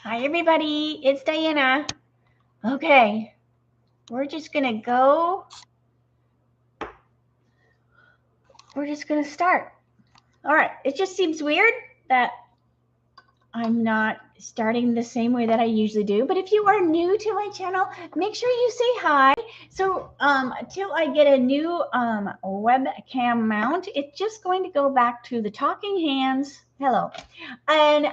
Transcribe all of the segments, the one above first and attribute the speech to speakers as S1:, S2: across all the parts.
S1: Hi, everybody. It's Diana. Okay, we're just going to go. We're just going to start. All right. It just seems weird that I'm not starting the same way that I usually do. But if you are new to my channel, make sure you say hi. So until I get a new webcam mount, it's just going to go back to the talking hands. Hello. And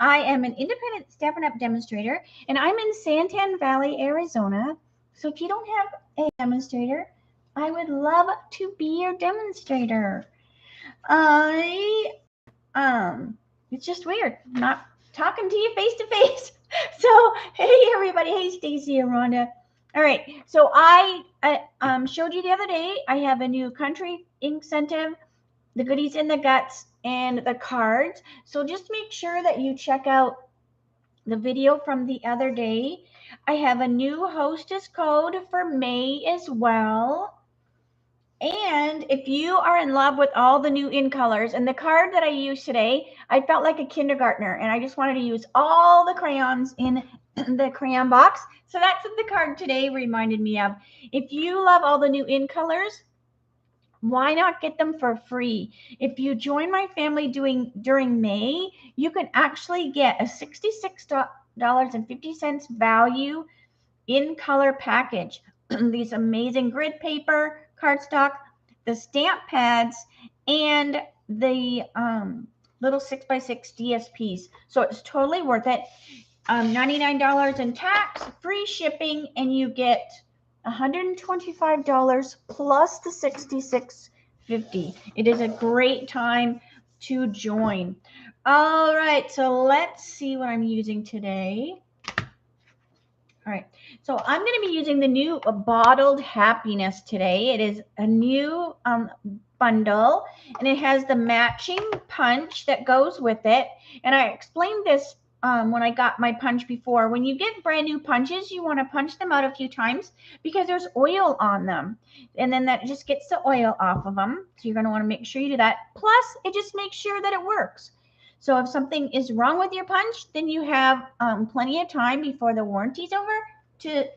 S1: I am an independent Stampin' Up! Demonstrator, and I'm in Santan Valley, Arizona. So if you don't have a demonstrator, I would love to be your demonstrator. It's just weird not talking to you face to face. So hey everybody, hey Stacy and Rhonda. All right, so I showed you the other day. I have a new country incentive, the goodies in the guts, and the cards. So just make sure that you check out the video from the other day. I have a new hostess code for May as well. And if you are in love with all the new in colors, and the card that I used today, I felt like a kindergartner, and I just wanted to use all the crayons in the crayon box. So that's what the card today reminded me of. If you love all the new in colors, why not get them for free? If you join my family during May, you can actually get a $66.50 value in color package. These amazing grid paper, cardstock, the stamp pads, and the little 6x6 DSPs. So it's totally worth it. $99 in tax, free shipping, and you get $125 plus the $66.50. It is a great time to join. All right, so let's see what I'm using today. All right, so I'm going to be using the new Bottled Happiness today. It is a new bundle, and it has the matching punch that goes with it. And I explained this when I got my punch before. When you get brand new punches, you want to punch them out a few times because there's oil on them, and then that just gets the oil off of them. So you're going to want to make sure you do that. Plus, it just makes sure that it works. So if something is wrong with your punch, then you have plenty of time before the warranty's over to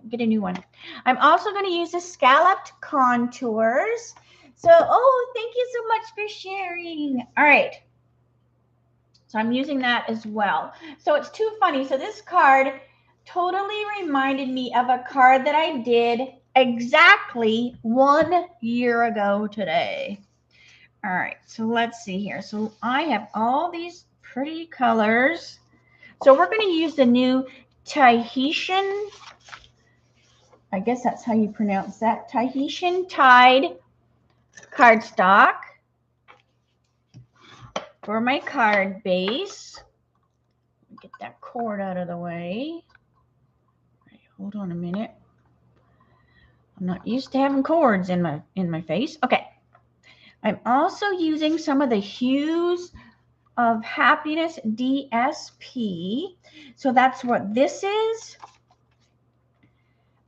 S1: get a new one. I'm also going to use the scalloped contours. So, oh, thank you so much for sharing. All right. So I'm using that as well. So it's too funny. So this card totally reminded me of a card that I did exactly 1 year ago today. All right, so let's see here. So I have all these pretty colors. So we're going to use the new Tahitian, I guess that's how you pronounce that, Tahitian Tide cardstock for my card base. Get that cord out of the way. All right, hold on a minute. I'm not used to having cords in my face. Okay. I'm also using some of the Hues of Happiness DSP. So that's what this is,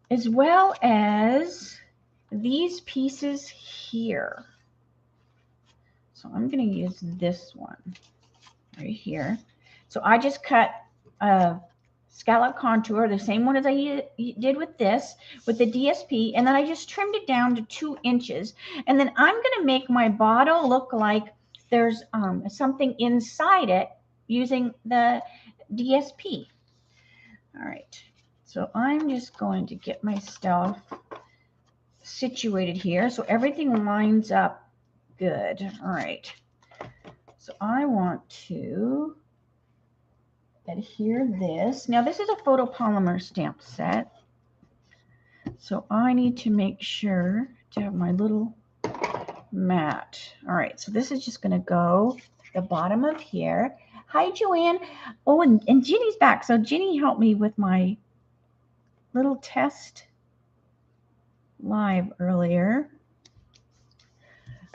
S1: as well as these pieces here. So I'm going to use this one right here. So I just cut a scallop contour, the same one as I did with this, with the DSP, and then I just trimmed it down to 2 inches. And then I'm going to make my bottle look like there's something inside it using the DSP. All right, so I'm just going to get my stuff situated here so everything lines up good. All right, so I want to adhere this. Now this is a photopolymer stamp set, so I need to make sure to have my little mat. All right, so this is just going to go the bottom of here. Hi Joanne. Oh, and Ginny's back. So Ginny helped me with my little test live earlier.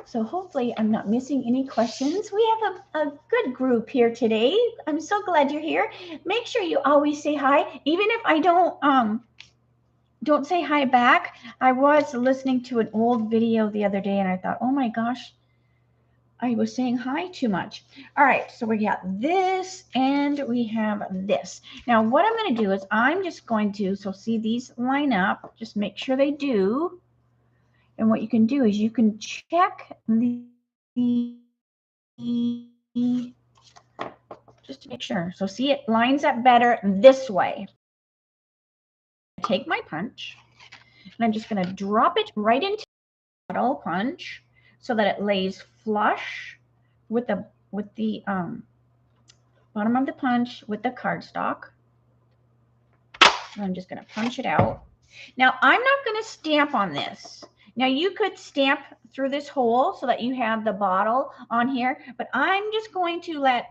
S1: So hopefully I'm not missing any questions. We have a good group here today. I'm so glad you're here. Make sure you always say hi, even if I don't say hi back. I was listening to an old video the other day and I thought, oh my gosh, I was saying hi too much. All right, so we got this and we have this. Now what I'm going to do is I'm just going to, so see these line up, just make sure they do. And what you can do is you can check just to make sure. So see, it lines up better this way. Take my punch and I'm just going to drop it right into the bottle punch so that it lays flush with the bottom of the punch with the cardstock. I'm just going to punch it out. Now I'm not going to stamp on this. Now you could stamp through this hole so that you have the bottle on here, but I'm just going to let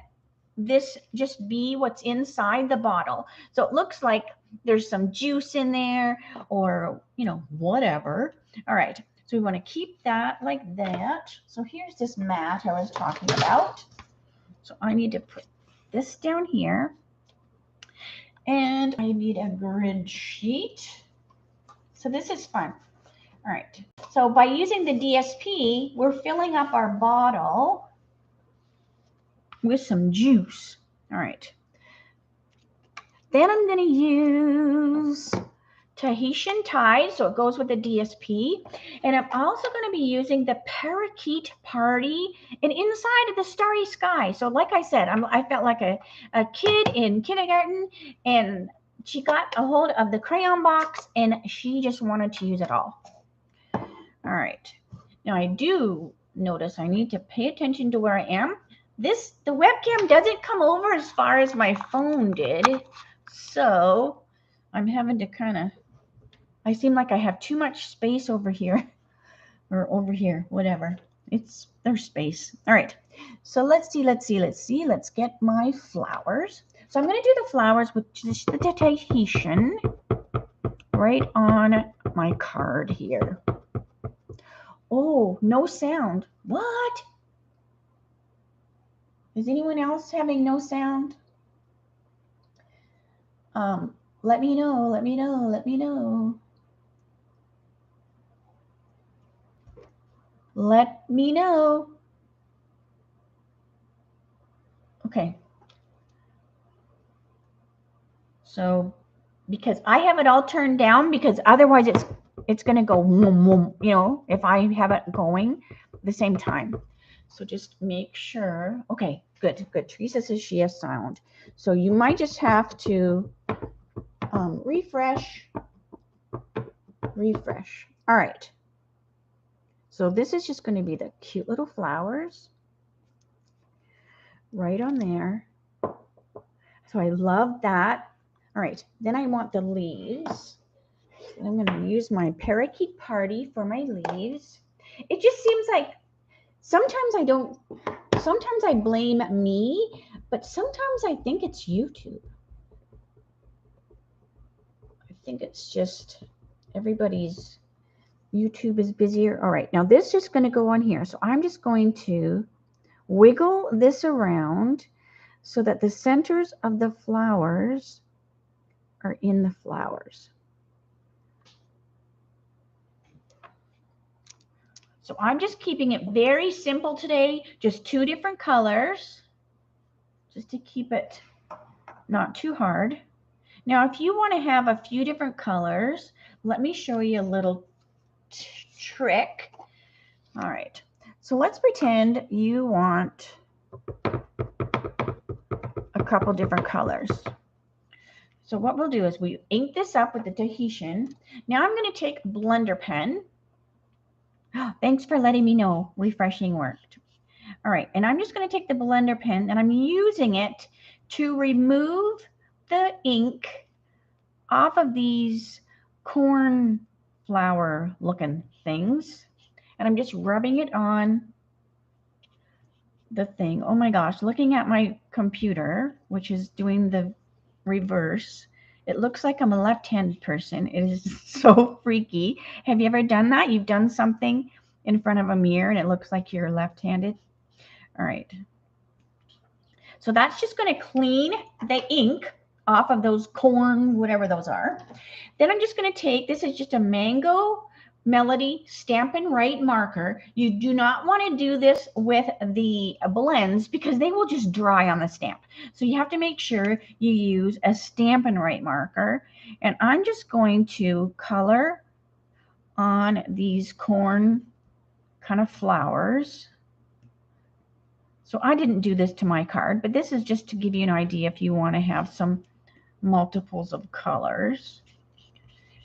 S1: this just be what's inside the bottle. So it looks like there's some juice in there or, you know, whatever. All right. So we want to keep that like that. So here's this mat I was talking about. So I need to put this down here. And I need a grid sheet. So this is fun. All right. So by using the DSP, we're filling up our bottle with some juice. All right. Then I'm going to use Tahitian Tide, so it goes with the DSP. And I'm also going to be using the Parakeet Party and Inside of the Starry Sky. So like I said, I felt like a kid in kindergarten, and she got a hold of the crayon box and she just wanted to use it all. All right. Now I do notice I need to pay attention to where I am. The webcam doesn't come over as far as my phone did. So I'm having to kind of, I seem like I have too much space over here or over here, whatever. There's space. All right. So let's get my flowers. So I'm going to do the flowers with just the Tahitian right on my card here. Oh, no sound. What? Is anyone else having no sound? Let me know. Let me know. Let me know. Let me know. Okay. So, because I have it all turned down, because otherwise it's going to go, you know, if I have it going at the same time. So just make sure. Okay, good, good. Teresa says she has sound. So you might just have to refresh. All right. So this is just going to be the cute little flowers right on there. So I love that. All right, then I want the leaves. And I'm going to use my Parakeet Party for my leaves. It just seems like sometimes I blame me, but sometimes I think it's YouTube. I think it's just everybody's YouTube is busier. All right, now this is just going to go on here. So I'm just going to wiggle this around so that the centers of the flowers are in the flowers. So I'm just keeping it very simple today, just 2 different colors, just to keep it not too hard. Now, if you want to have a few different colors, let me show you a little trick. All right, so let's pretend you want a couple different colors. So what we'll do is we ink this up with the Tahitian. Now I'm going to take blender pen. Thanks for letting me know refreshing worked. All right, and I'm just going to take the blender pen and I'm using it to remove the ink off of these cornflower looking things. And I'm just rubbing it on the thing. Oh my gosh, looking at my computer, which is doing the reverse, it looks like I'm a left-handed person. It is so freaky. Have you ever done that? You've done something in front of a mirror and it looks like you're left-handed? All right. So that's just going to clean the ink off of those corn, whatever those are. Then I'm just going to take, this is just a mango Melody Stampin' Right marker. You do not want to do this with the blends because they will just dry on the stamp. So you have to make sure you use a Stampin' Right marker. And I'm just going to color on these corn kind of flowers. So I didn't do this to my card, but this is just to give you an idea if you want to have some multiples of colors.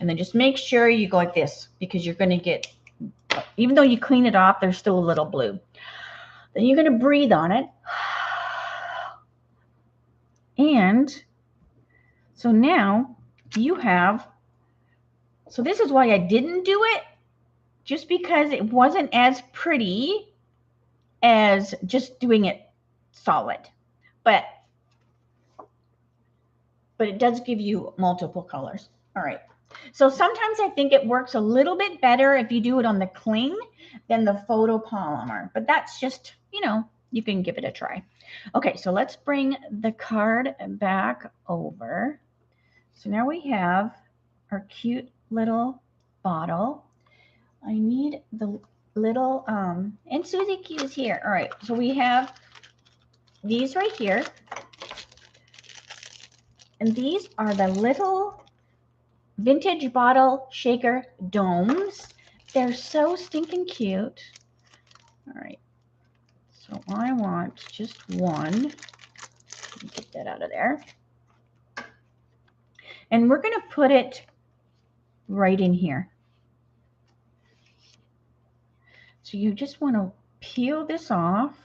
S1: And then just make sure you go like this because you're going to get, even though you clean it off, there's still a little blue. Then you're going to breathe on it. And so now you have, so this is why I didn't do it, just because it wasn't as pretty as just doing it solid. But it does give you multiple colors. All right. So sometimes I think it works a little bit better if you do it on the cling than the photopolymer, but that's just, you know, you can give it a try. Okay, so let's bring the card back over. So now we have our cute little bottle. I need the little, and Susie Q is here. All right, so we have these right here. And these are the little vintage bottle shaker domes. They're so stinking cute. All right, so I want just one. Get that out of there. And we're going to put it right in here. So you just want to peel this off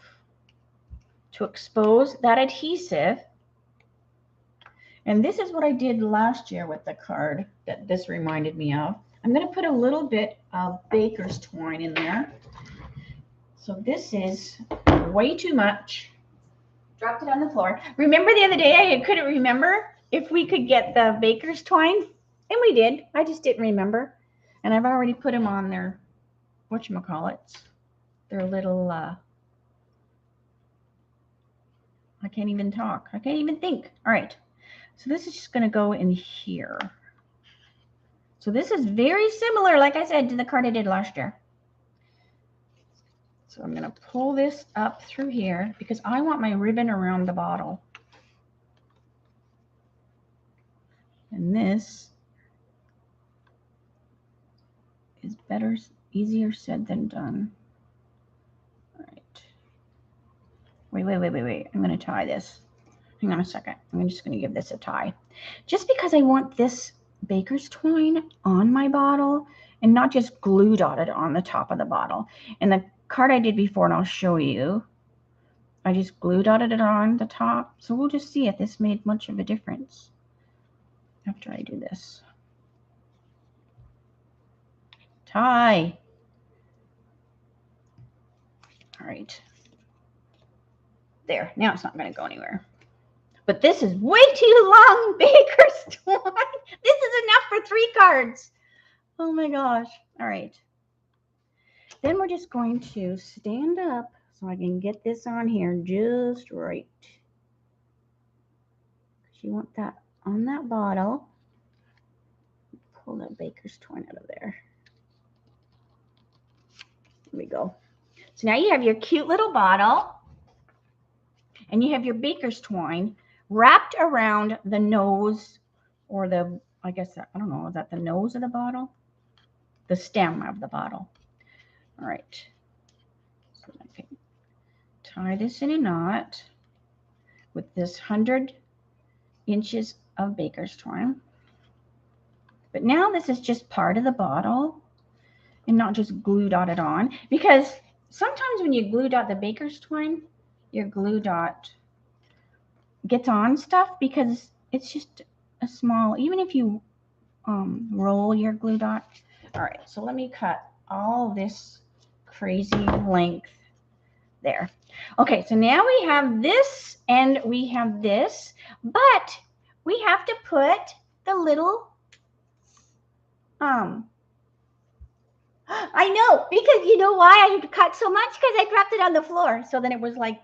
S1: to expose that adhesive. And this is what I did last year with the card that this reminded me of. I'm going to put a little bit of baker's twine in there. So this is way too much. Dropped it on the floor. Remember the other day I couldn't remember if we could get the baker's twine? And we did. I just didn't remember. And I've already put them on their, whatchamacallits, their little, I can't even talk. I can't even think. All right. So this is just going to go in here. So this is very similar, like I said, to the card I did last year. So I'm going to pull this up through here because I want my ribbon around the bottle. And this is better, easier said than done. All right. Wait. I'm going to tie this. Hang on a second. I'm just going to give this a tie. Just because I want this baker's twine on my bottle and not just glue dotted on the top of the bottle. And the card I did before, and I'll show you, I just glue dotted it on the top. So we'll just see if this made much of a difference after I do this. Tie. All right. There. Now it's not going to go anywhere. But this is way too long, baker's twine. This is enough for 3 cards. Oh my gosh. All right. Then we're just going to stand up so I can get this on here just right. You want that on that bottle. Pull that baker's twine out of there. There we go. So now you have your cute little bottle and you have your baker's twine wrapped around the nose or the, I guess, I don't know, is that the nose of the bottle? The stem of the bottle. All right. So I can tie this in a knot with this 100 inches of baker's twine. But now this is just part of the bottle and not just glue dotted on, because sometimes when you glue dot the baker's twine, your glue dot gets on stuff because it's just a small, even if you roll your glue dot. All right, so let me cut all this crazy length there. Okay, so now we have this and we have this, but we have to put the little, I know, because you know why I cut so much? Because I dropped it on the floor. So then it was like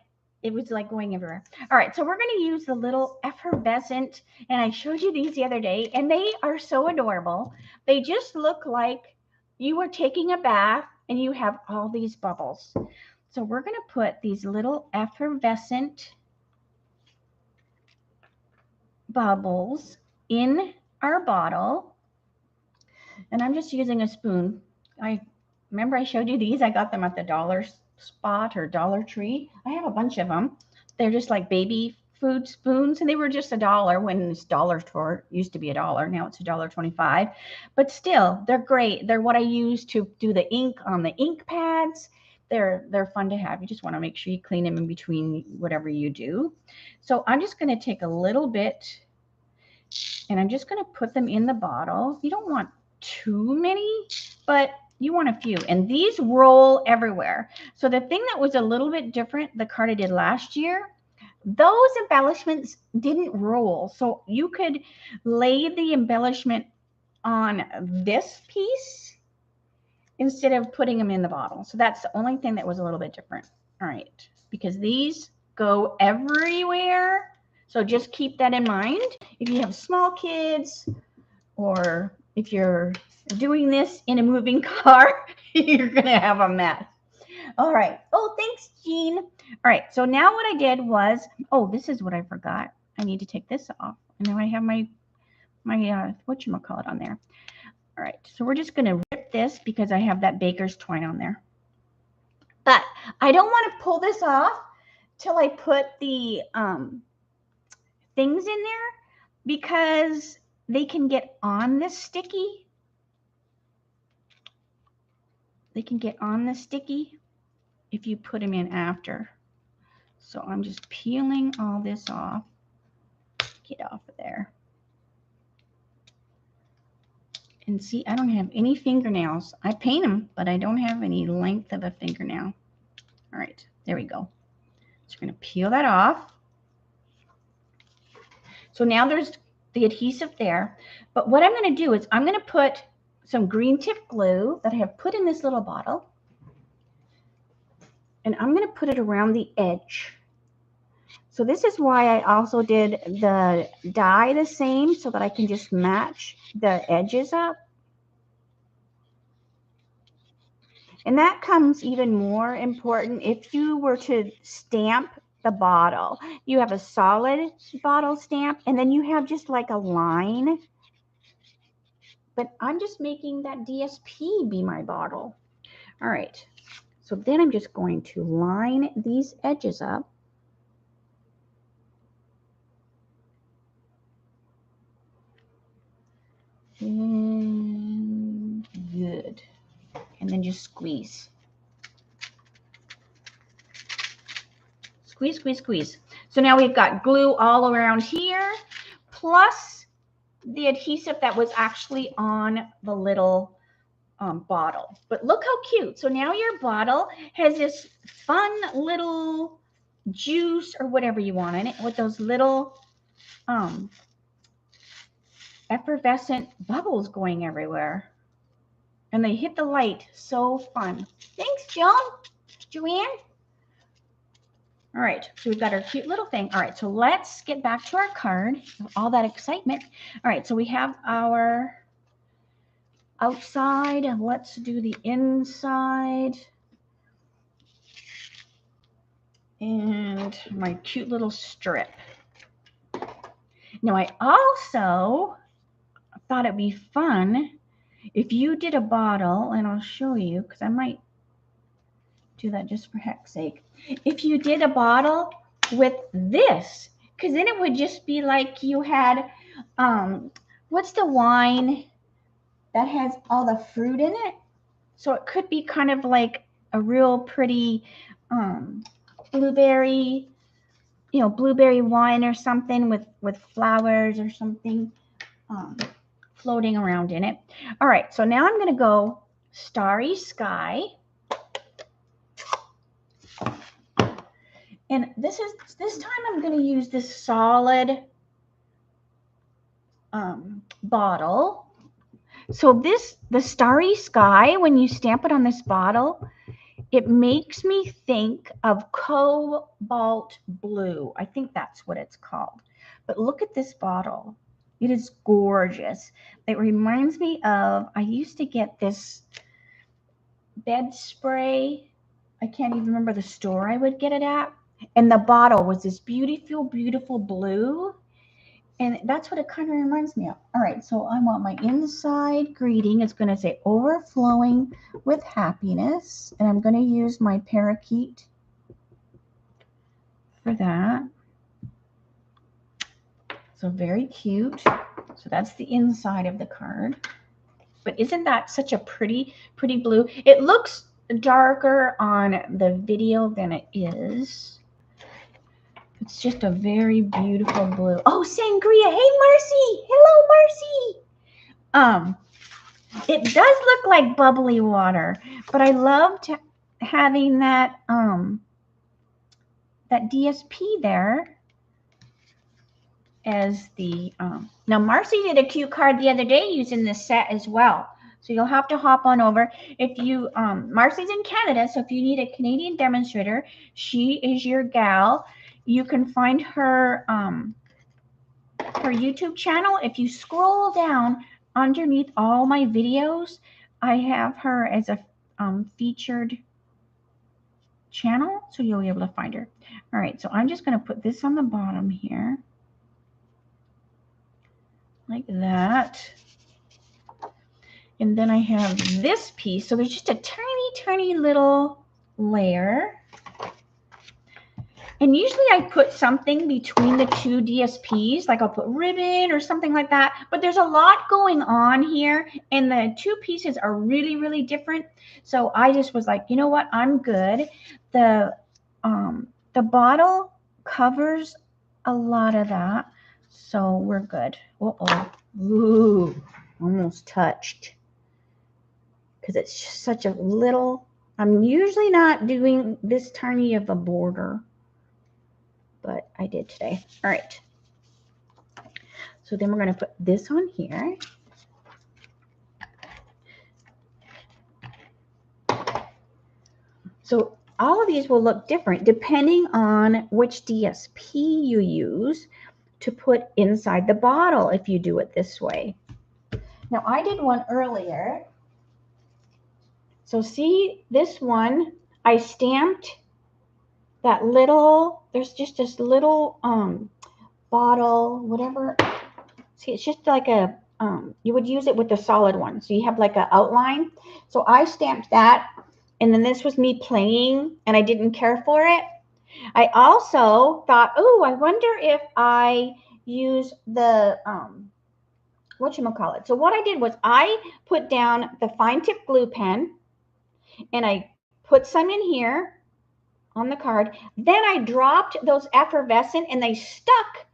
S1: going everywhere. All right, so we're going to use the little effervescent, and I showed you these the other day, and they are so adorable. They just look like you are taking a bath and you have all these bubbles. So we're going to put these little effervescent bubbles in our bottle. And I'm just using a spoon. I remember I showed you these. I got them at the Dollar Spot or Dollar Tree. I have a bunch of them. They're just like baby food spoons, and they were just $1 when this dollar store used to be $1. Now it's $1.25. But still, they're great. They're what I use to do the ink on the ink pads. They're fun to have. You just want to make sure you clean them in between whatever you do. So I'm just going to take a little bit, and I'm just going to put them in the bottle. You don't want too many, but you want a few. And these roll everywhere. So the thing that was a little bit different, the card I did last year, those embellishments didn't roll. So you could lay the embellishment on this piece instead of putting them in the bottle. So that's the only thing that was a little bit different. All right, because these go everywhere. So just keep that in mind. If you have small kids, or if you're doing this in a moving car, you're going to have a mess. All right. Oh, thanks, Jean. All right. So now what I did was, oh, this is what I forgot. I need to take this off. And now I have my whatchamacallit on there. All right. So we're just going to rip this because I have that baker's twine on there. But I don't want to pull this off till I put the things in there, because they can get on the sticky. They can get on the sticky if you put them in after. So I'm just peeling all this off. Get off of there. And see, I don't have any fingernails. I paint them, but I don't have any length of a fingernail. All right, there we go. So we're going to peel that off. So now there's the adhesive there. But what I'm going to do is I'm going to put some green tip glue that I have put in this little bottle. And I'm going to put it around the edge. So this is why I also did the die the same, so that I can just match the edges up. And that comes even more important if you were to stamp the bottle. You have a solid bottle stamp, and then you have just like a line. But I'm just making that DSP be my bottle. All right. So then I'm just going to line these edges up. And good. And then just squeeze. Squeeze, squeeze, squeeze. So now we've got glue all around here, plus the adhesive that was actually on the little bottle. But look how cute. So now your bottle has this fun little juice or whatever you want in it, with those little effervescent bubbles going everywhere. And they hit the light. So fun. Thanks, Joanne. All right, so we've got our cute little thing. All right, so let's get back to our card. All that excitement. All right, so we have our outside. Let's do the inside. And my cute little strip. Now, I also thought it'd be fun if you did a bottle, and I'll show you because I might do that just for heck's sake. If you did a bottle with this, because then it would just be like you had, what's the wine that has all the fruit in it? So it could be kind of like a real pretty blueberry, blueberry wine or something with flowers or something floating around in it. All right, so now I'm going to go Starry Sky. And this time I'm going to use this solid bottle. So the Starry Sky, when you stamp it on this bottle, it makes me think of cobalt blue. I think that's what it's called. But look at this bottle. It is gorgeous. It reminds me of, I used to get this bed spray. I can't even remember the store I would get it at. And the bottle was this beautiful, beautiful blue. And that's what it kind of reminds me of. All right, so I want my inside greeting. It's going to say overflowing with happiness. And I'm going to use my parakeet for that. So very cute. So that's the inside of the card. But isn't that such a pretty, pretty blue? It looks darker on the video than it is. It's just a very beautiful blue. Oh, sangria. Hey, Marcy. Hello, Marcy. It does look like bubbly water, but I loved having that that DSP there as the now Marcy did a cute card the other day using this set as well. So you'll have to hop on over. If you Marcy's in Canada, so if you need a Canadian demonstrator, she is your gal. You can find her her YouTube channel. If you scroll down underneath all my videos, I have her as a featured channel, so you'll be able to find her. All right, so I'm just going to put this on the bottom here, like that. And then I have this piece. So there's just a tiny, tiny little layer. And usually I put something between the two DSPs, like I'll put ribbon or something like that. But there's a lot going on here, and the two pieces are really, really different. So I just was like, you know what? I'm good. The bottle covers a lot of that, so we're good. Uh-oh. Ooh, almost touched. Because it's just such a little, I'm usually not doing this tiny of a border, but I did today. All right. So then we're going to put this on here. So all of these will look different depending on which DSP you use to put inside the bottle if you do it this way. Now I did one earlier. So see this one, I stamped that little, there's just this little bottle, whatever. See, it's just like a, you would use it with the solid one. So you have like an outline. So I stamped that, and then this was me playing, and I didn't care for it. I also thought, oh, I wonder if I use the, whatchamacallit. So what I did was I put down the fine tip glue pen, and I put some in here on the card. Then I dropped those effervescent, and they stuck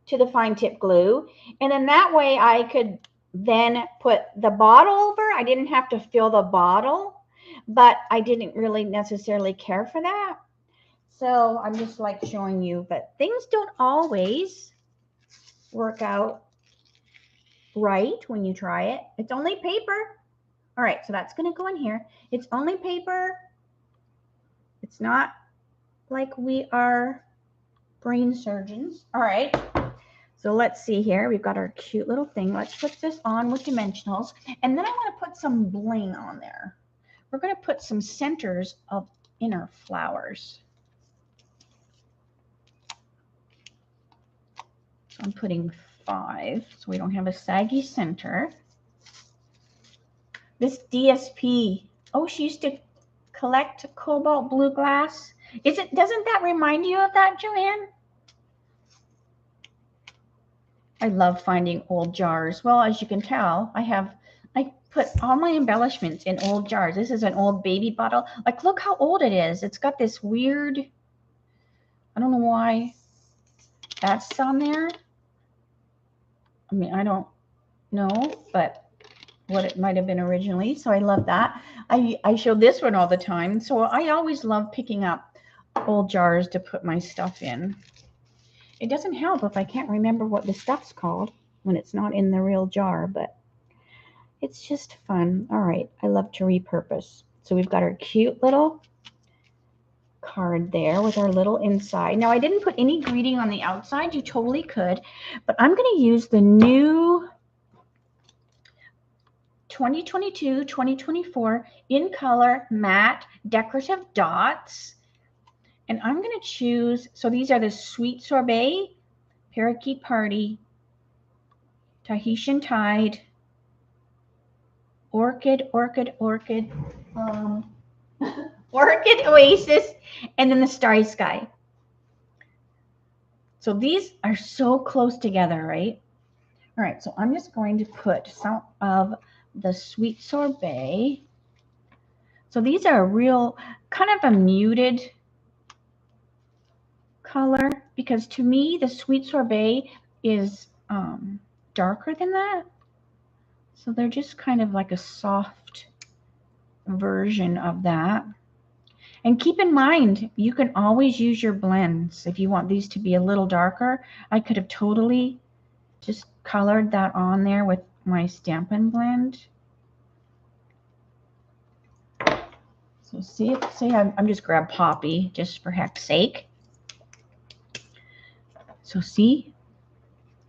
S1: to the fine tip glue. And then that way I could then put the bottle over. I didn't have to fill the bottle, but I didn't really necessarily care for that. So I'm just like showing you, but things don't always work out right when you try it. It's only paper. All right, so that's going to go in here. It's only paper. It's not like we are brain surgeons. All right, so let's see here. We've got our cute little thing. Let's put this on with dimensionals. And then I want to put some bling on there. We're going to put some centers of inner flowers. So I'm putting 5 so we don't have a saggy center. This DSP, oh, she used to collect cobalt blue glass. Doesn't that remind you of that, Joanne? I love finding old jars. Well, as you can tell, I put all my embellishments in old jars. This is an old baby bottle. Like, look how old it is. It's got this weird, I don't know why that's on there. I mean, I don't know, but what it might have been originally. So I love that. I show this one all the time. So I always love picking up old jars to put my stuff in. It doesn't help if I can't remember what the stuff's called when it's not in the real jar, but it's just fun. All right, I love to repurpose. So we've got our cute little card there with our little inside. Now I didn't put any greeting on the outside. You totally could, but I'm going to use the new 2022, 2024 in color matte decorative dots. And I'm going to choose, so these are the Sweet Sorbet, Parakeet Party, Tahitian Tide, Orchid, Orchid Oasis, and then the Starry Sky. So these are so close together, right? All right, so I'm just going to put some of the Sweet Sorbet. So these are a real, kind of a muted color, because to me, the Sweet Sorbet is darker than that. So they're just kind of like a soft version of that. And keep in mind, you can always use your blends. If you want these to be a little darker, I could have totally just colored that on there with my Stampin' blend. So see, I'm just grab Poppy just for heck's sake. So see,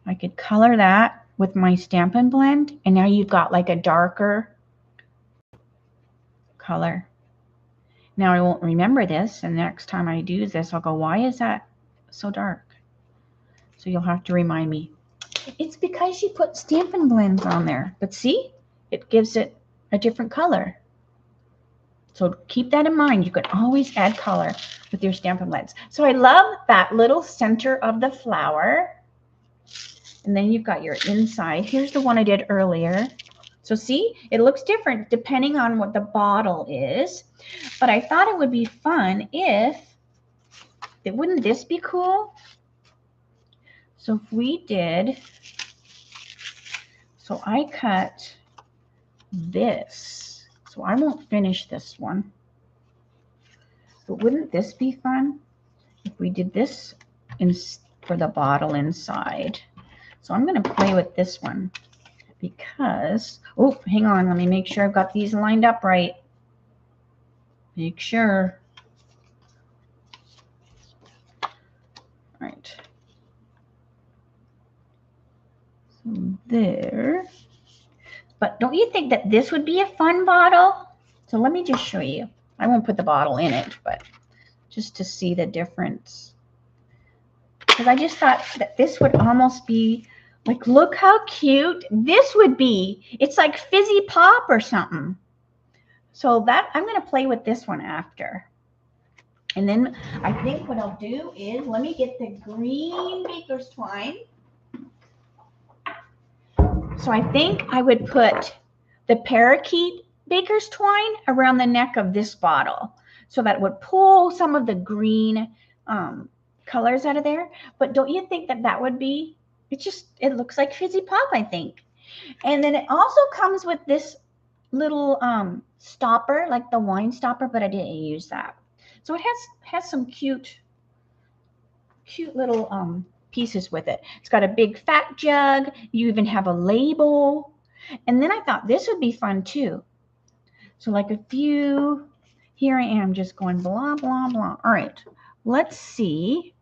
S1: I could color that with my Stampin' blend, and now you've got like a darker color. Now I won't remember this, and next time I do this, I'll go, why is that so dark? So you'll have to remind me. It's because you put Stampin' blends on there. But see, it gives it a different color. So keep that in mind. You can always add color with your Stampin' blends. So I love that little center of the flower. And then you've got your inside. Here's the one I did earlier. So see, it looks different depending on what the bottle is. But I thought it would be fun if, wouldn't this be cool? So if we did, so I cut this. So I won't finish this one. But wouldn't this be fun if we did this for the bottle inside? So I'm going to play with this one because, oh, hang on. Let me make sure I've got these lined up right. Make sure. All right. So there. But don't you think that this would be a fun bottle? So let me just show you. I won't put the bottle in it, but just to see the difference. Because I just thought that this would almost be like, look how cute this would be. It's like Fizzy Pop or something. So that I'm going to play with this one after. And then I think what I'll do is, let me get the green baker's twine. So I think I would put the Parakeet baker's twine around the neck of this bottle, so that would pull some of the green colors out of there. But don't you think that that would be, it looks like Fizzy Pop, I think. And then it also comes with this little stopper, like the wine stopper, but I didn't use that. So it has some cute little pieces with it. It's got a big fat jug. You even have a label. And then I thought this would be fun too. So like a few, here I am just going blah, blah, blah. All right, let's see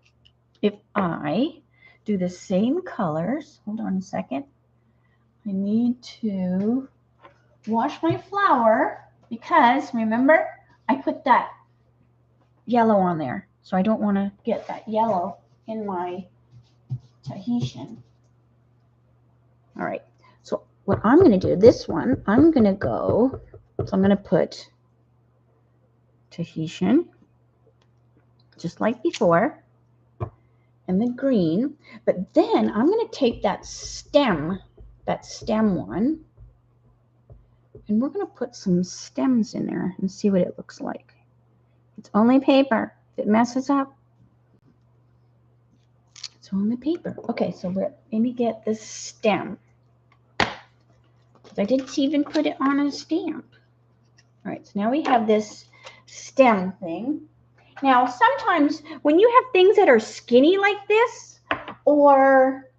S1: if I do the same colors. Hold on a second. I need to wash my flour because remember, I put that yellow on there. So I don't want to get that yellow in my Tahitian. All right, so what I'm going to do, this one, I'm going to go, so I'm going to put Tahitian, just like before, and the green, but then I'm going to take that stem one, and we're going to put some stems in there and see what it looks like. It's only paper. If it messes up, it's only paper. Okay, so maybe get the stem. I didn't even put it on a stamp. All right, so now we have this stem thing. Now, sometimes when you have things that are skinny like this, or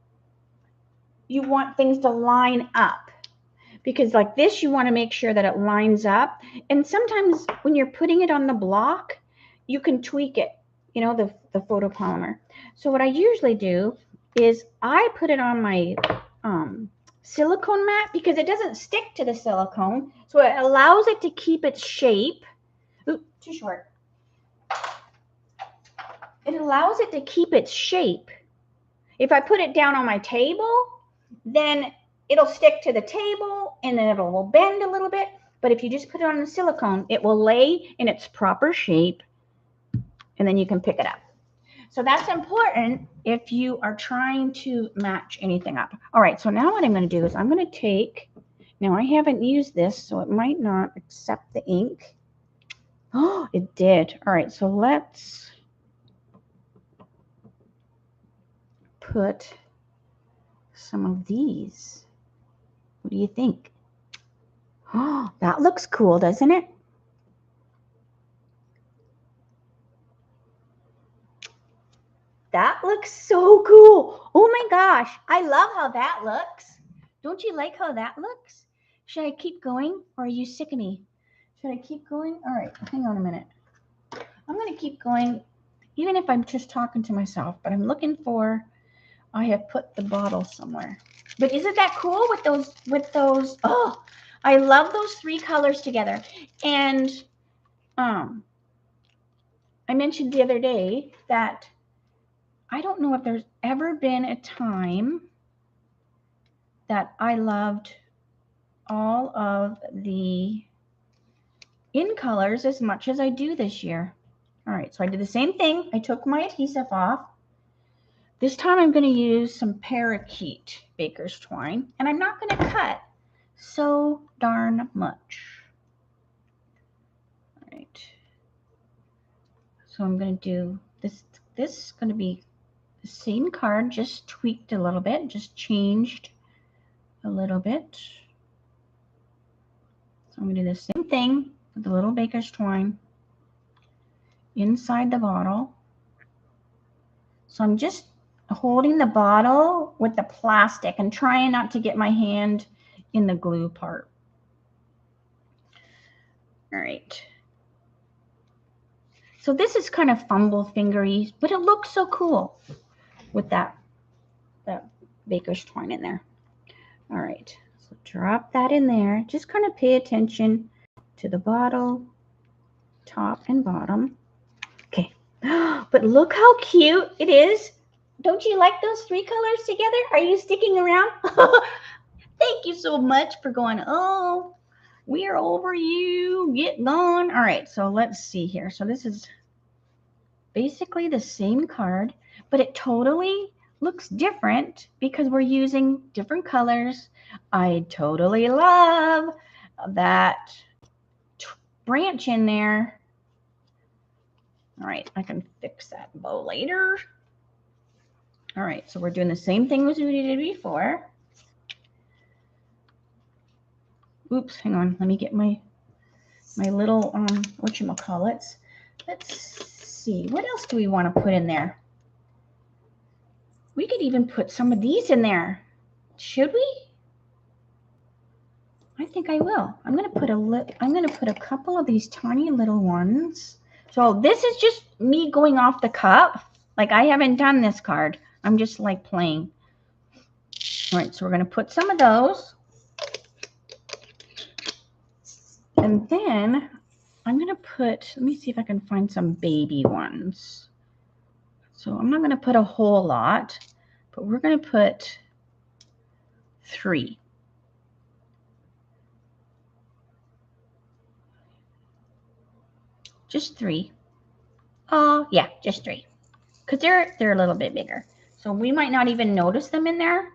S1: you want things to line up, because like this, you want to make sure that it lines up. And sometimes when you're putting it on the block, you can tweak it, you know, the photopolymer. So what I usually do is I put it on my silicone mat because it doesn't stick to the silicone. So it allows it to keep its shape. Ooh, too short. It allows it to keep its shape. If I put it down on my table, then it'll stick to the table and then it'll bend a little bit. But if you just put it on the silicone, it will lay in its proper shape and then you can pick it up. So that's important if you are trying to match anything up. All right, so now what I'm going to do is I'm going to take, now I haven't used this, so it might not accept the ink. Oh, it did. All right, so let's put some of these. What do you think? Oh, that looks cool, doesn't it? That looks so cool. Oh my gosh, I love how that looks. Don't you like how that looks? Should I keep going or are you sick of me? Should I keep going? All right, hang on a minute. I'm going to keep going even if I'm just talking to myself, but I'm looking for, I have put the bottle somewhere. But isn't that cool with those, oh, I love those three colors together. And I mentioned the other day that I don't know if there's ever been a time that I loved all of the in colors as much as I do this year. All right, so I did the same thing. I took my adhesive off. This time I'm going to use some parakeet baker's twine, and I'm not going to cut so darn much. All right. So I'm going to do this. This is going to be the same card, just tweaked a little bit, just changed a little bit. So I'm going to do the same thing with the little baker's twine inside the bottle. So I'm just holding the bottle with the plastic and trying not to get my hand in the glue part. All right. So this is kind of fumble fingery, but it looks so cool with that baker's twine in there. All right, so drop that in there. Just kind of pay attention to the bottle, top and bottom. Okay, but look how cute it is. Don't you like those three colors together? Are you sticking around? Thank you so much for going, oh, we're over you, get gone. All right, so let's see here. So this is basically the same card, but it totally looks different because we're using different colors. I totally love that branch in there. All right, I can fix that bow later. All right, so we're doing the same thing as we did before. Oops, hang on. Let me get my little whatchamacallits. Let's see. What else do we want to put in there? We could even put some of these in there. Should we? I think I will. I'm going to put a couple of these tiny little ones. So this is just me going off the cuff. Like I haven't done this card. I'm just like playing. All right, so we're going to put some of those. And then I'm going to put, let me see if I can find some baby ones. So I'm not going to put a whole lot, but we're going to put 3. Just 3. Oh, yeah, just 3. Because they're a little bit bigger. So we might not even notice them in there.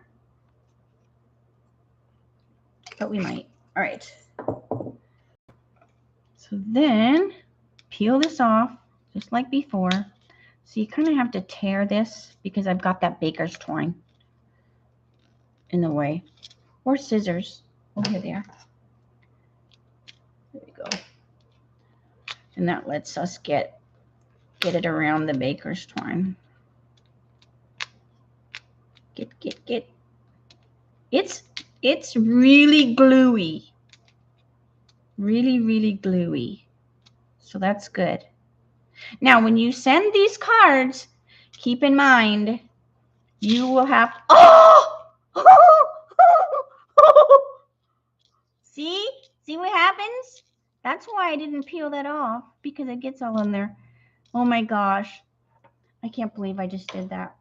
S1: But we might. All right. So then peel this off just like before. So you kind of have to tear this because I've got that baker's twine in the way. Or scissors. Oh, here they are. There we go. And that lets us get it around the baker's twine. Get. It's really gluey. Really gluey. So that's good. Now, when you send these cards, keep in mind, you will have, See? See what happens? That's why I didn't peel that off, because it gets all in there. Oh my gosh. I can't believe I just did that.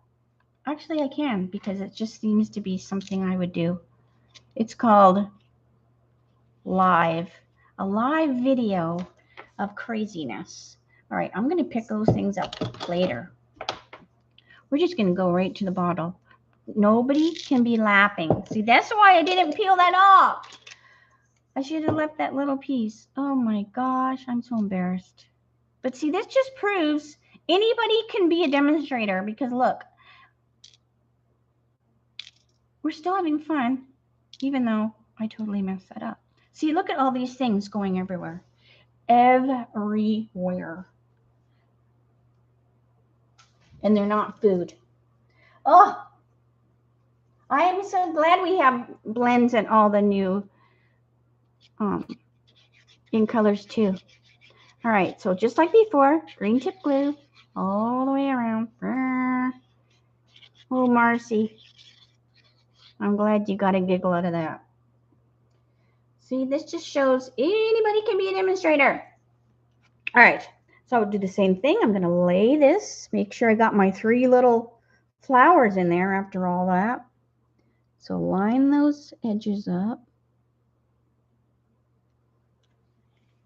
S1: Actually, I can, because it just seems to be something I would do. It's called live. A live video of craziness. All right, I'm going to pick those things up later. We're just going to go right to the bottle. Nobody can be laughing. See, that's why I didn't peel that off. I should have left that little piece. Oh my gosh, I'm so embarrassed. But see, this just proves anybody can be a demonstrator, because look, we're still having fun, even though I totally messed that up. See, look at all these things going everywhere. Everywhere. And they're not food. Oh, I am so glad we have blends and all the new in colors too. All right, so just like before, green tip glue all the way around. Oh, Marcy, I'm glad you got a giggle out of that. See, this just shows anybody can be a demonstrator. All right, so I'll do the same thing. I'm going to lay this, make sure I got my 3 little flowers in there after all that. So line those edges up.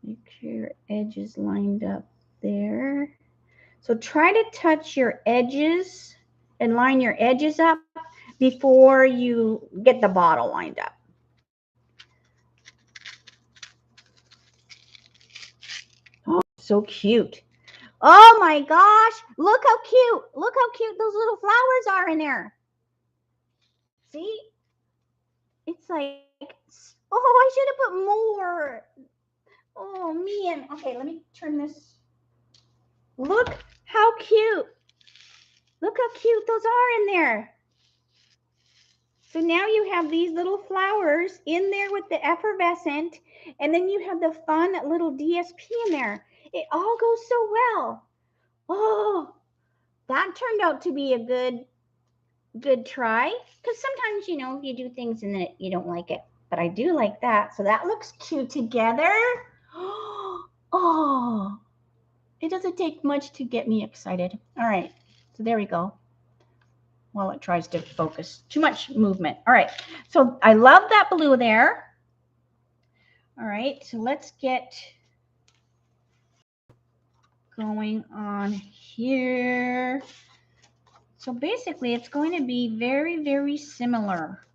S1: Make sure your edges lined up there. So try to touch your edges and line your edges up before you get the bottle lined up. Oh, so cute. Oh my gosh, look how cute. Look how cute those little flowers are in there. See? It's like, oh, I should have put more. Oh, man. Okay, let me turn this. Look how cute. Look how cute those are in there. So now you have these little flowers in there with the effervescent, and then you have the fun little DSP in there. It all goes so well. Oh, that turned out to be a good try, because sometimes, you know, you do things and then you don't like it, but I do like that. So that looks cute together. Oh, it doesn't take much to get me excited. All right, so there we go. While it tries to focus, too much movement. All right, so I love that blue there. All right, so let's get going on here. So basically, it's going to be very, very similar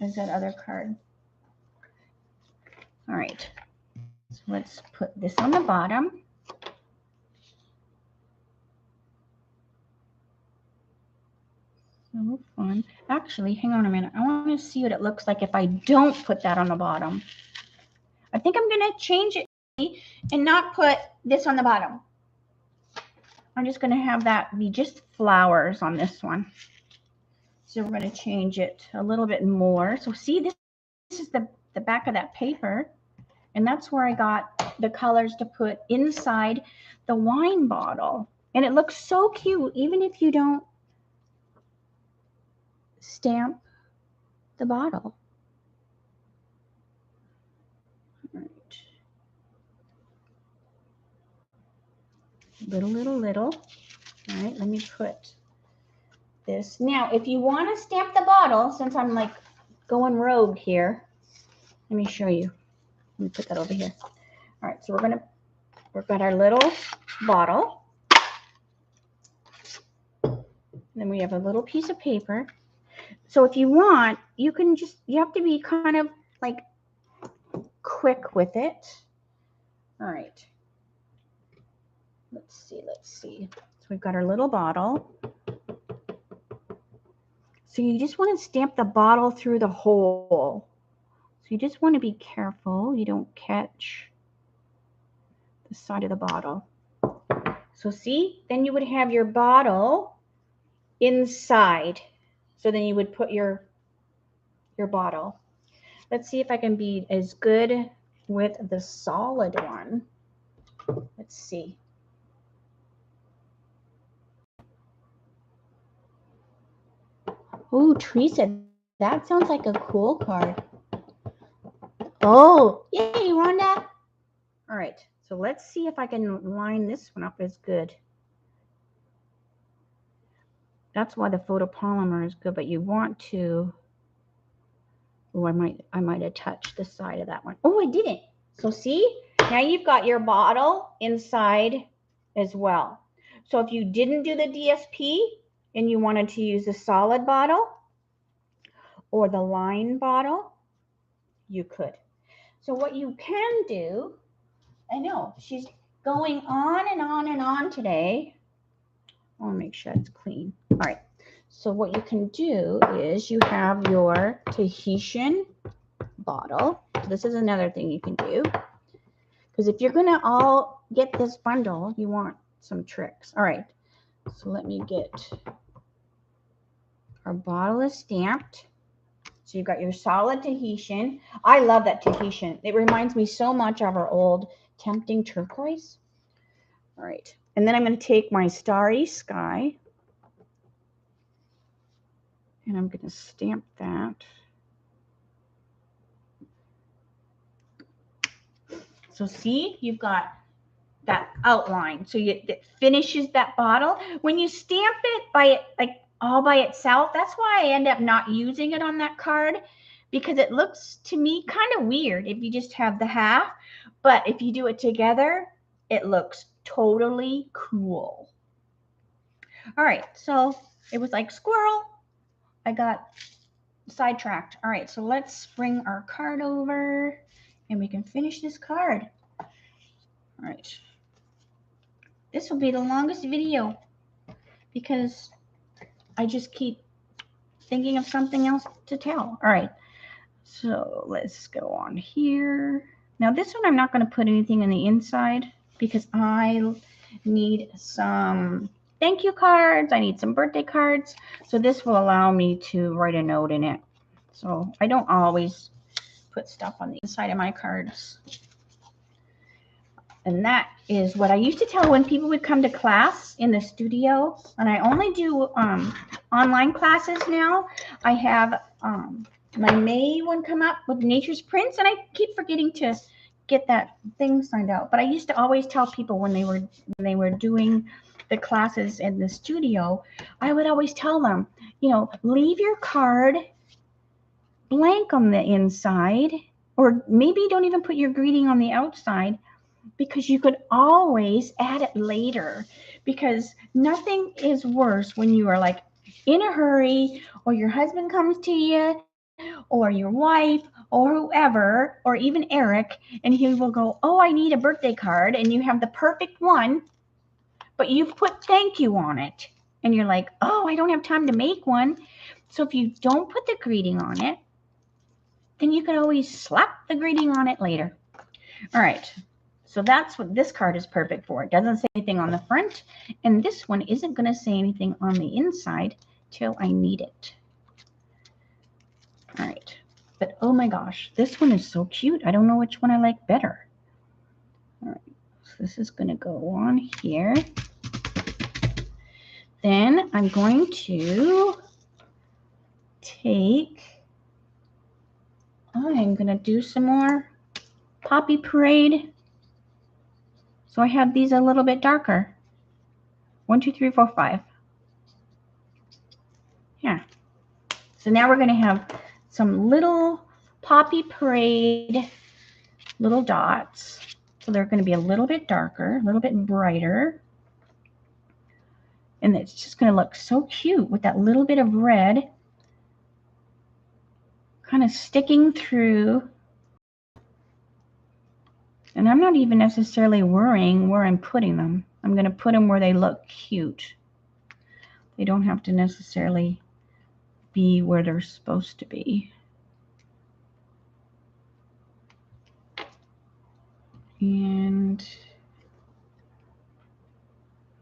S1: as that other card. All right, so let's put this on the bottom. So fun. Actually, hang on a minute. I want to see what it looks like if I don't put that on the bottom. I think I'm going to change it and not put this on the bottom. I'm just going to have that be just flowers on this one. So we're going to change it a little bit more. So see, this is the back of that paper. And that's where I got the colors to put inside the wine bottle. And it looks so cute, even if you don't stamp the bottle. All right. Little. All right, let me put this. Now, if you want to stamp the bottle, since I'm like going rogue here, let me show you. Let me put that over here. All right, so we've got our little bottle. Then we have a little piece of paper. So if you want, you can just, you have to be kind of like quick with it. All right. Let's see. So we've got our little bottle. So you just want to stamp the bottle through the hole. So you just want to be careful you don't catch the side of the bottle. So see, then you would have your bottle inside. So then you would put your bottle. Let's see if I can be as good with the solid one. Let's see. Oh, Teresa, that sounds like a cool card. Oh, yay, Rhonda. All right, so let's see if I can line this one up as good. That's why the photopolymer is good, but you want to, oh, I might have touched the side of that one. Oh, I didn't. So see, now you've got your bottle inside as well. So if you didn't do the DSP and you wanted to use the solid bottle or the line bottle, you could. So what you can do, I know she's going on and on and on today. I want to make sure it's clean. All right. So what you can do is you have your Tahitian bottle. This is another thing you can do. Because if you're going to all get this bundle, you want some tricks. All right. So let me get, our bottle is stamped. So you've got your solid Tahitian. I love that Tahitian. It reminds me so much of our old Tempting Turquoise. All right. And then I'm going to take my Starry Sky. And I'm going to stamp that. So see, you've got that outline. So it finishes that bottle. When you stamp it by all by itself, that's why I end up not using it on that card, because it looks to me kind of weird if you just have the half. But if you do it together, it looks totally cool. All right, so it was like squirrel. I got sidetracked. All right, so let's bring our card over and we can finish this card. All right. This will be the longest video because I just keep thinking of something else to tell. All right, so let's go on here. Now this one I'm not going to put anything on the inside because I need some thank you cards. I need some birthday cards. So this will allow me to write a note in it. So I don't always put stuff on the inside of my cards. And that is what I used to tell when people would come to class in the studio. And I only do online classes now. I have my May one come up with Nature's Prints, and I keep forgetting to get that thing signed out. But I used to always tell people when they were doing the classes in the studio, I would always tell them, you know, leave your card blank on the inside, or maybe don't even put your greeting on the outside, because you could always add it later, because nothing is worse when you are like in a hurry, or your husband comes to you, or your wife, or whoever, or even Eric, and he will go, oh, I need a birthday card, and you have the perfect one, but you've put thank you on it, and you're like, oh, I don't have time to make one. So if you don't put the greeting on it, then you can always slap the greeting on it later. All right. So that's what this card is perfect for. It doesn't say anything on the front, and this one isn't going to say anything on the inside till I need it. All right. But oh my gosh, this one is so cute. I don't know which one I like better. All right. So this is going to go on here. Then I'm going to I'm going to do some more Poppy Parade. So I have these a little bit darker. 1, 2, 3, 4, 5. Yeah. So now we're going to have some little Poppy Parade little dots. So they're going to be a little bit darker, a little bit brighter. And it's just going to look so cute with that little bit of red kind of sticking through. And I'm not even necessarily worrying where I'm putting them. I'm going to put them where they look cute. They don't have to necessarily be where they're supposed to be. And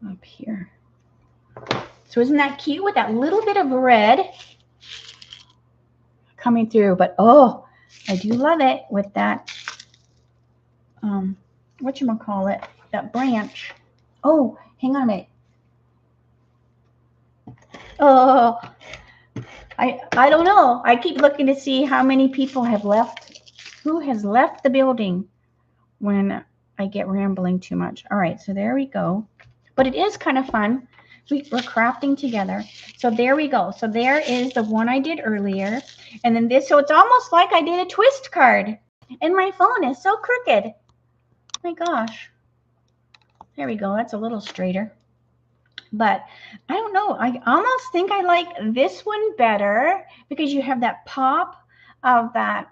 S1: up here. So isn't that cute with that little bit of red coming through? But oh, I do love it with that, whatchamacallit, that branch. Oh, hang on a minute. Oh, I don't know. I keep looking to see how many people have left Who has left the building when I get rambling too much? All right, so there we go. But it is kind of fun. We're crafting together. So there we go. So there is the one I did earlier. And then this, so it's almost like I did a twist card. And my phone is so crooked. My gosh. There we go. That's a little straighter. But I don't know. I almost think I like this one better because you have that pop of that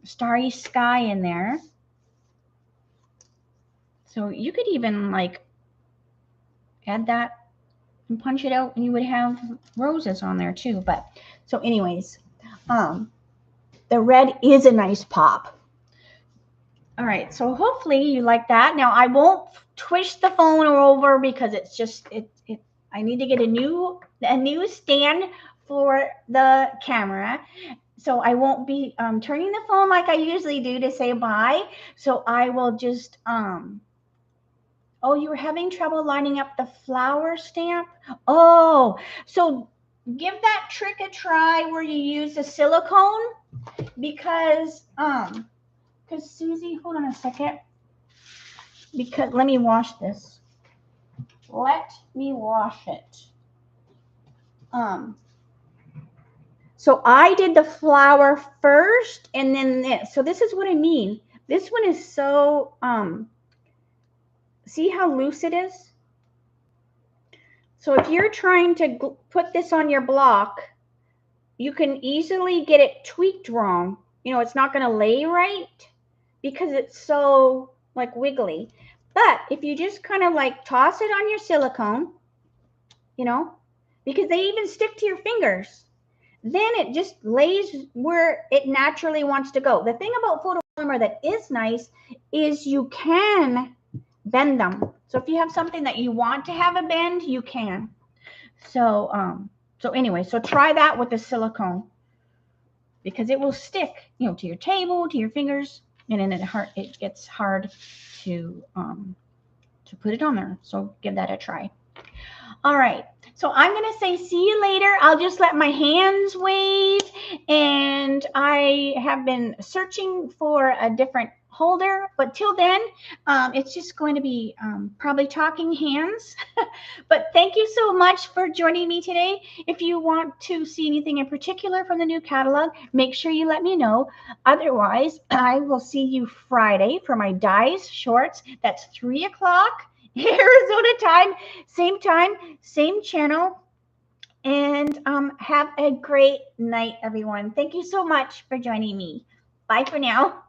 S1: starry sky in there. So you could even like add that and punch it out and you would have roses on there too. But so anyways, the red is a nice pop. All right, so hopefully you like that. Now I won't twist the phone over because it's just I need to get a new stand for the camera. So I won't be turning the phone like I usually do to say bye. So I will just oh, you were having trouble lining up the flower stamp? Oh, so give that trick a try where you use the silicone because Susie, hold on a second. Because let me wash this. Let me wash it. So I did the flower first and then this. So this is what I mean. This one is so see how loose it is? So if you're trying to put this on your block, you can easily get it tweaked wrong. You know, it's not going to lay right because it's so like wiggly. But if you just kind of like toss it on your silicone, you know, because they even stick to your fingers, then it just lays where it naturally wants to go. The thing about photopolymer that is nice is you can bend them. So if you have something that you want to have a bend, you can. So anyway, so try that with the silicone because it will stick, you know, to your table, to your fingers, and then it gets hard to put it on there. So give that a try. All right. So I'm going to say see you later. I'll just let my hands wave. And I have been searching for a different holder. But till then, it's just going to be probably talking hands. But thank you so much for joining me today. If you want to see anything in particular from the new catalog, make sure you let me know. Otherwise, I will see you Friday for my dies shorts. That's 3 o'clock. Arizona time, same channel. And have a great night, everyone. Thank you so much for joining me. Bye for now.